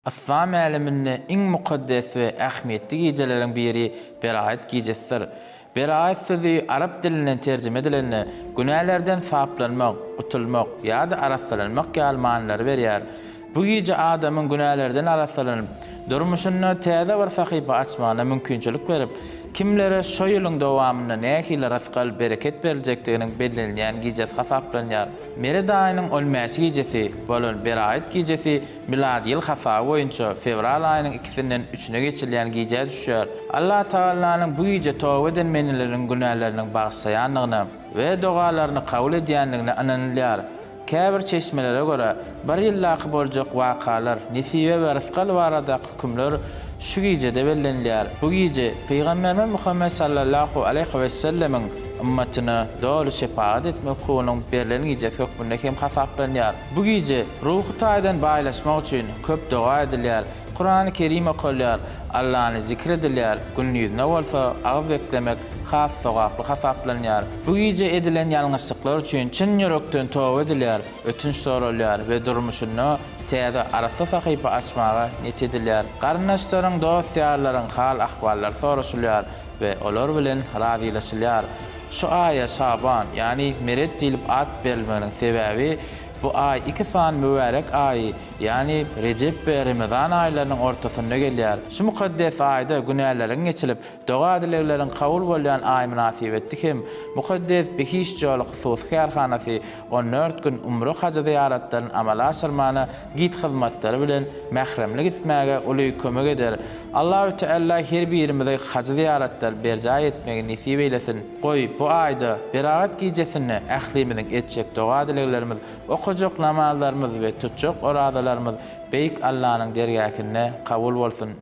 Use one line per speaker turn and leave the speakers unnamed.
İslam aleminde en mukaddes ve ähmiýetli gecelerin biri Beraat gecesidir. Beraat sözü Arap dilinden tercüme edilen günahlardan saplanmak, qutulmak ya da araslanmak ýaly manylary berýär. Bu gece adamın günahlardan araslanıp, durmuşyny täze bir sahypa açmagyna mümkinçilik berip, kimlere şo ýylyň dowamynda nähili rızkal bereket berilejekdiginiň bellenýän gejesi hasaplanýar. Mered aýynyň ölmäsi gejesi bolan Beraat gejesi miladi ýyl hasabı boýunça fevral aýynyň 2-sinden 3-üne geçirilýän geje düşýär. Allah Taalanyň bu gece tawba edenleriň günahlaryny bagşlaýanlygyny we dogalaryny kabul edýänligini ananylýar. Käbir çeşmelere göre bir ýyllaky boljak wakalar, nesibe we rızkal barada hükümler şu gecede bellenilýär. Bu gece Peýgamberimiz Muhammed sallallahu aleyhi ve sellemin ümmetine dolu şefaat etmek hukunyň berilen gecesi hökmünde hem hasaplanýar. Bu gece ruhy taýdan baýlaşmak üçin köp doga edilýär. Kur'an-ı Kerim okulýar, Allah'ny zikr edilýär. Günnüzne bolsa ağız beklemek has sowaply hasaplanýar. Bu gece edilen ýalňyşlyklar üçin çyn ýürekden tawba edilýär, ötünç soralýar we durmuşyny täze arasa sahypa açmaga niyet edilýär. Garnaşlaryň, dostýarlaryň hal ahwallary soraşylýar we olar bilen razylaşylýar. Şu aya Şaban, yani meret dilip at berilmeginiň sebebi bu ay 2 san mübarek ay, yani Recep we Ramazan aýlarynyň ortasynda gelýär. Şu mukaddes aýda günälerin geçilip, doga dilekleriň kabul bolýan ay münasibetli hem mukaddes behiş ýoly husus kärhanasy 14 gün umra haja ziyaretlerini amala aşyrmany git hyzmatlary bilen mähremlik etmäge uly kömek eder. Allahu Teala her birimize haja ziyaretler berjaý etmegi nisip eylesin. Goý bu aýda Beraat gejesini ählimiziň etjek doga dileklerimiz, okujak namazlarymyz we tutjak oradalarymyz beýik Allah'nyň dergähine kabul bolsun.